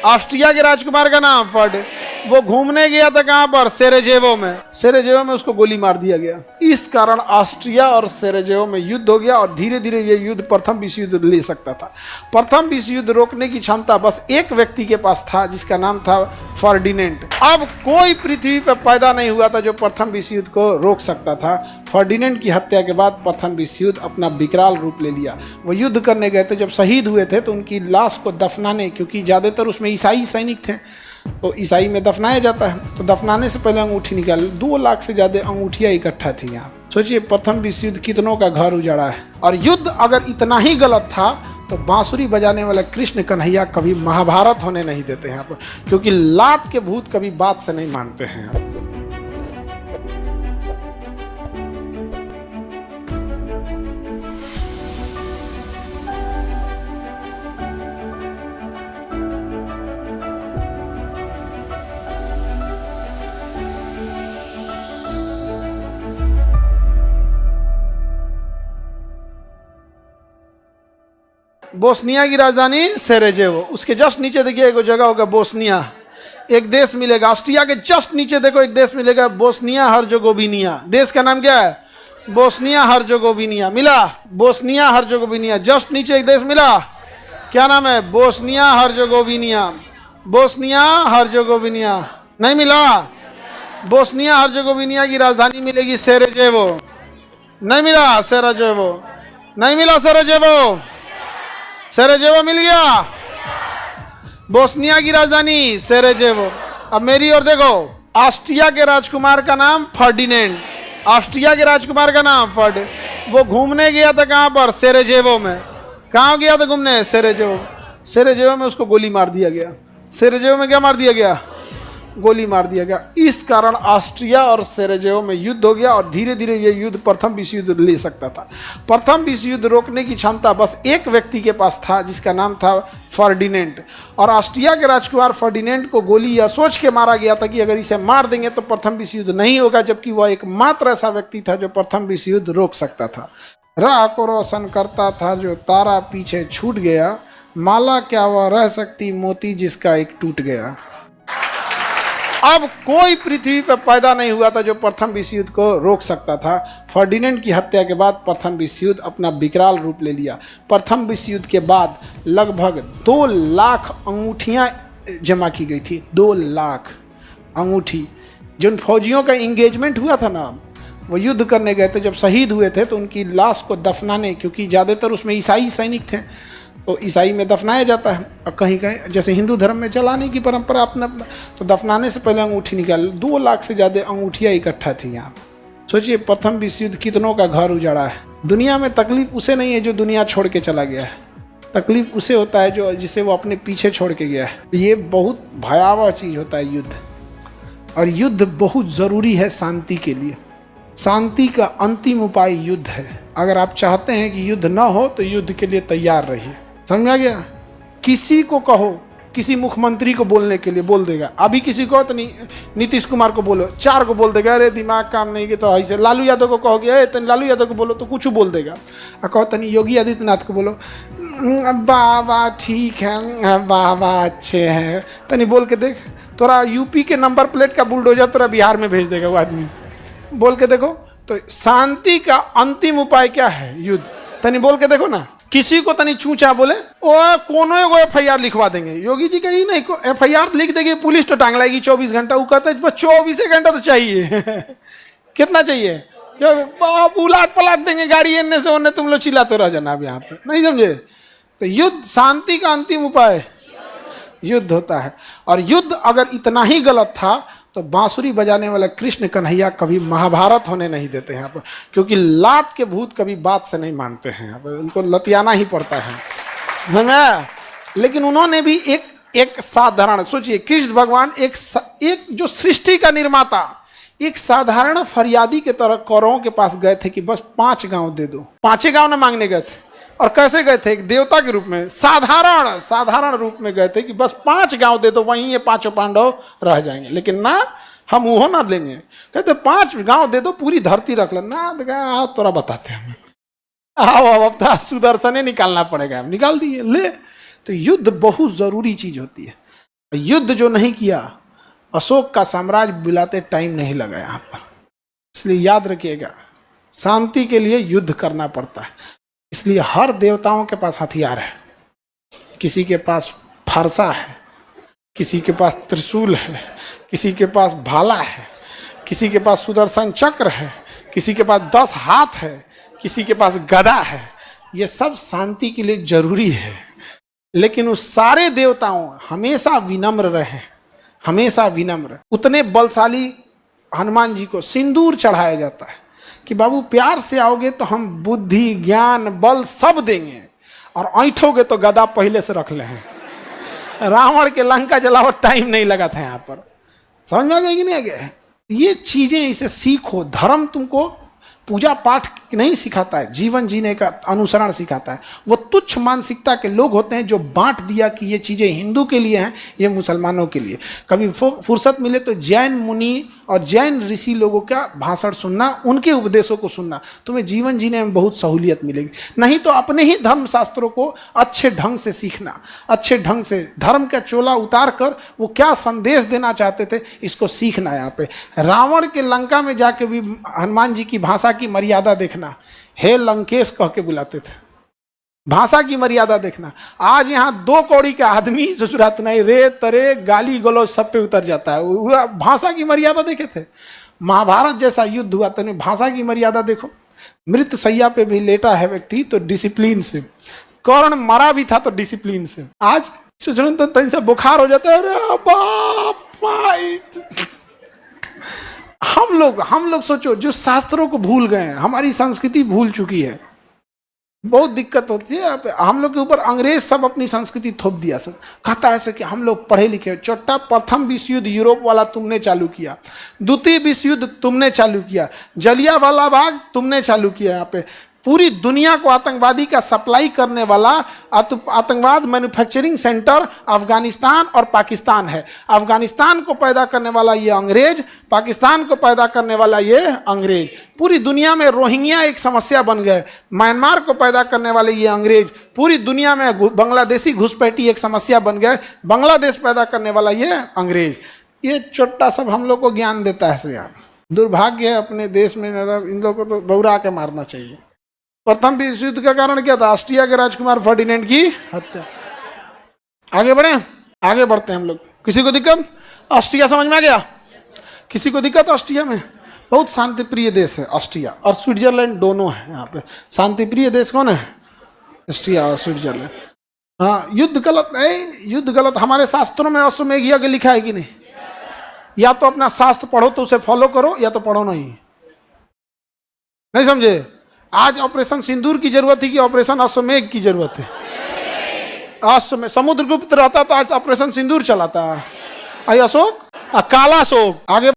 Austria के राजकुमार का नाम वो घूमने गया था कहां पर? सेरेजेवो में। सेरेजेवो में उसको गोली मार दिया गया। इस कारण ऑस्ट्रिया और सेरेजेवो में युद्ध हो गया और धीरे धीरे ये युद्ध प्रथम विश्व युद्ध ले सकता था। प्रथम विश्व युद्ध रोकने की क्षमता बस एक व्यक्ति के पास था, जिसका नाम था फर्डिनेंड। अब कोई पृथ्वी पर पैदा नहीं हुआ था जो प्रथम विश्व युद्ध को रोक सकता था। फर्डिनेंड की हत्या के बाद प्रथम विश्व युद्ध अपना विकराल रूप ले लिया। वो युद्ध करने गए थे, जब शहीद हुए थे तो उनकी लाश को दफनाने, क्योंकि ज़्यादातर उसमें ईसाई सैनिक थे तो ईसाई में दफनाया जाता है, तो दफनाने से पहले अंगूठी निकाल 2 लाख से ज़्यादा अंगूठियाँ इकट्ठा थी यहाँ। सोचिए प्रथम विश्व युद्ध कितनों का घर उजाड़ा है। और युद्ध अगर इतना ही गलत था तो बांसुरी बजाने वाला कृष्ण कन्हैया कभी महाभारत होने नहीं देते हैं यहाँ पर, क्योंकि लात के भूत कभी बात से नहीं मानते हैं। बोस्निया की राजधानी सेरेजेवो, उसके जस्ट नीचे देखिए एक जगह होगा बोस्निया, एक देश मिलेगा। ऑस्ट्रिया के जस्ट नीचे देखो एक देश मिलेगा बोस्निया हर्जेगोविनिया। देश का नाम क्या है? बोस्निया हर्जेगोविनिया। मिला? बोस्निया हर्जेगोविनिया। जस्ट नीचे एक देश मिला, क्या नाम है? बोस्निया हर्जेगोविनिया। बोस्निया हर्जेगोविनिया नहीं मिला? बोस्निया हर्जेगोविनिया की राजधानी मिलेगी सेरेजेवो। नहीं मिला? सेरेजेवो नहीं मिला? सेरेजेवो सेरेजेवो मिल गया। बोस्निया की राजधानी सेरेजेवो। अब मेरी ओर देखो, ऑस्ट्रिया के राजकुमार का नाम फर्डिनेंड। ऑस्ट्रिया के राजकुमार का नाम वो घूमने गया था कहां पर? सेरेजेवो में। कहां गया था घूमने? सेरेजेवो। सेरेजेवो में उसको गोली मार दिया गया। सेरेजेवो में क्या मार दिया गया? गोली मार दिया गया। इस कारण ऑस्ट्रिया और सेरेजेवो में युद्ध हो गया और धीरे धीरे ये युद्ध प्रथम विश्व युद्ध ले सकता था। प्रथम विश्व युद्ध रोकने की क्षमता बस एक व्यक्ति के पास था, जिसका नाम था फर्डिनेंड। और ऑस्ट्रिया के राजकुमार फर्डिनेंड को गोली यह सोच के मारा गया था कि अगर इसे मार देंगे तो प्रथम विश्व युद्ध नहीं होगा, जबकि वह एकमात्र ऐसा व्यक्ति था जो प्रथम विश्व युद्ध रोक सकता था। राह को रोशन करता था जो तारा पीछे छूट गया, माला क्या वह रह सकती मोती जिसका एक टूट गया। अब कोई पृथ्वी पर पैदा नहीं हुआ था जो प्रथम विश्व युद्ध को रोक सकता था। फर्डिनेंड की हत्या के बाद प्रथम विश्व युद्ध अपना विकराल रूप ले लिया। प्रथम विश्व युद्ध के बाद लगभग 2 लाख अंगूठियाँ जमा की गई थी। 2 लाख अंगूठी। जिन फौजियों का इंगेजमेंट हुआ था ना, वो युद्ध करने गए थे, जब शहीद हुए थे तो उनकी लाश को दफनाने, क्योंकि ज़्यादातर उसमें ईसाई सैनिक थे तो ईसाई में दफनाया जाता है। और कहीं कहीं जैसे हिंदू धर्म में चलाने की परंपरा अपना, तो दफनाने से पहले अंगूठी निकाल 2 लाख से ज़्यादा अंगूठियाँ इकट्ठा थी यहाँ। सोचिए प्रथम विश्व युद्ध कितनों का घर उजाड़ा है। दुनिया में तकलीफ उसे नहीं है जो दुनिया छोड़ के चला गया है, तकलीफ उसे होता है जो जिसे वो अपने पीछे छोड़ के गया है। ये बहुत भयावह चीज़ होता है युद्ध, और युद्ध बहुत ज़रूरी है शांति के लिए। शांति का अंतिम उपाय युद्ध है। अगर आप चाहते हैं कि युद्ध ना हो तो युद्ध के लिए तैयार रहिए। समझा गया? किसी को कहो, किसी मुख्यमंत्री को बोलने के लिए बोल देगा। अभी किसी को तो नीतीश कुमार को बोलो, 4 को बोल देगा अरे दिमाग काम नहीं कि, तो ऐसे लालू यादव को कहोगे अरे तनी लालू यादव को बोलो तो कुछ बोल देगा। और कहो तनी योगी आदित्यनाथ को बोलो, वाह वाह ठीक है, वाह वाह अच्छे हैं, तनी बोल के देख, तोरा यूपी के नंबर प्लेट का बुलडोजर तोरा बिहार में भेज देगा वो आदमी। बोल के देखो। तो शांति का अंतिम उपाय क्या है? युद्ध। तनी बोल के देखो ना। किसी को तनी चूचा बोले ओ कोनो एगो FIR लिखवा देंगे। योगी जी कहीं नहीं को FIR लिख देंगे, पुलिस तो टांग लाएगी 24 घंटा। वो कहते हैं 24 घंटा तो चाहिए कितना चाहिए? उलाट पलाट देंगे गाड़ी एने से ओने, तुम लोग चिल्लाते रह जाना। अब यहाँ पे नहीं समझे? तो युद्ध, शांति का अंतिम उपाय युद्ध होता है। और युद्ध अगर इतना ही गलत था तो बांसुरी बजाने वाला कृष्ण कन्हैया कभी महाभारत होने नहीं देते हैं यहाँ पर, क्योंकि लात के भूत कभी बात से नहीं मानते हैं यहाँ पर, उनको लतियाना ही पड़ता है ना। लेकिन उन्होंने भी एक साधारण, सोचिए कृष्ण भगवान एक जो सृष्टि का निर्माता, एक साधारण फरियादी के तरह कौरवों के पास गए थे कि बस 5 गांव दे दो। 5 गांव ना मांगने गए थे। और कैसे गए थे? एक देवता के रूप में, साधारण रूप में गए थे कि बस 5 गांव दे दो, वहीं ये 5 पांडव रह जाएंगे। लेकिन ना, हम वो ना लेंगे। कहते 5 गांव दे दो, पूरी धरती रख लेना। आओ तोरा बताते हैं, आओ अब सुदर्शन निकालना पड़ेगा। हम निकाल दिए, ले। तो युद्ध बहुत जरूरी चीज होती है। युद्ध जो नहीं किया, अशोक का साम्राज्य बिलाते टाइम नहीं लगा यहाँ पर। इसलिए याद रखिएगा, शांति के लिए युद्ध करना पड़ता है। इसलिए हर देवताओं के पास हथियार है। किसी के पास फरसा है, किसी के पास त्रिशूल है, किसी के पास भाला है, किसी के पास सुदर्शन चक्र है, किसी के पास 10 हाथ है, किसी के पास गदा है। ये सब शांति के लिए जरूरी है। लेकिन उस सारे देवताओं हमेशा विनम्र रहे, हमेशा विनम्र। उतने बलशाली हनुमान जी को सिंदूर चढ़ाया जाता है कि बाबू प्यार से आओगे तो हम बुद्धि, ज्ञान, बल सब देंगे, और ऐठोगे तो गदा पहले से रख ले हैं। रावण के लंका जलाओ टाइम नहीं लगा था यहाँ पर। समझ में आ गया कि नहीं आ गया? ये चीजें इसे सीखो। धर्म तुमको पूजा पाठ नहीं सिखाता है, जीवन जीने का अनुसरण सिखाता है। वो तुच्छ मानसिकता के लोग होते हैं जो बांट दिया कि ये चीज़ें हिंदू के लिए हैं, ये मुसलमानों के लिए। कभी फुर्सत मिले तो जैन मुनि और जैन ऋषि लोगों का भाषण सुनना, उनके उपदेशों को सुनना, तुम्हें जीवन जीने में बहुत सहूलियत मिलेगी। नहीं तो अपने ही धर्म शास्त्रों को अच्छे ढंग से सीखना, अच्छे ढंग से धर्म का चोला उतार कर वो क्या संदेश देना चाहते थे इसको सीखना। यहाँ पे रावण के लंका में जाके भी हनुमान जी की भाषा की मर्यादा देखना, हे लंकेश कह के बुलाते थे। भाषा की मर्यादा देखना। आज यहाँ 2 कौड़ी का आदमी ससुरात नहीं, रे तरे गाली गलौज सब पे उतर जाता है। भाषा की मर्यादा देखे थे। महाभारत जैसा युद्ध हुआ तो नहीं, भाषा की मर्यादा देखो। मृत सैया पे भी लेटा है व्यक्ति तो डिसिप्लिन से, कर्ण मरा भी था तो डिसिप्लिन से। आज तो तन से बुखार हो जाता है, अरे बाप भाई। हम लोग सोचो, जो शास्त्रों को भूल गए हैं, हमारी संस्कृति भूल चुकी है, बहुत दिक्कत होती है। हम लोग के ऊपर अंग्रेज सब अपनी संस्कृति थोप दिया। सब कहता है कि हम लोग पढ़े लिखे। छोटा प्रथम विश्व युद्ध यूरोप वाला तुमने चालू किया, द्वितीय विश्व युद्ध तुमने चालू किया, जलियांवाला बाग तुमने चालू किया। यहाँ पे पूरी दुनिया को आतंकवादी का सप्लाई करने वाला आतंकवाद मैन्युफैक्चरिंग सेंटर अफगानिस्तान और पाकिस्तान है। अफगानिस्तान को पैदा करने वाला ये अंग्रेज, पाकिस्तान को पैदा करने वाला ये अंग्रेज। पूरी दुनिया में रोहिंग्या एक समस्या बन गए। म्यांमार को पैदा करने वाले ये अंग्रेज। पूरी दुनिया में बांग्लादेशी घुसपैठी एक समस्या बन गए। बांग्लादेश पैदा करने वाला ये अंग्रेज। ये छोटा सब हम लोग को ज्ञान देता है। दुर्भाग्य है अपने देश में, इन लोगों को तो दौड़ा के मारना चाहिए। प्रथम विश्व युद्ध का कारण क्या था? ऑस्ट्रिया के राजकुमार फर्डिनेंड की हत्या। आगे बढ़े, आगे बढ़ते हैं हम लोग। किसी को दिक्कत? ऑस्ट्रिया समझ में आ गया? किसी को दिक्कत? ऑस्ट्रिया में बहुत शांति प्रिय देश है। ऑस्ट्रिया और स्विट्जरलैंड दोनों है यहाँ पे। शांति प्रिय देश कौन है? ऑस्ट्रिया और स्विट्जरलैंड। हाँ, युद्ध गलत है, युद्ध गलत। हमारे शास्त्रों में अश्वमेध यज्ञ लिखा है कि नहीं? या तो अपना शास्त्र पढ़ो तो उसे फॉलो करो, या तो पढ़ो नहीं समझे? आज ऑपरेशन सिंदूर की जरूरत थी कि ऑपरेशन अश्वमेध की जरूरत है? अश्वमेध। समुद्रगुप्त रहता तो आज ऑपरेशन सिंदूर चलाता। अशोक, काला अशोक। आगे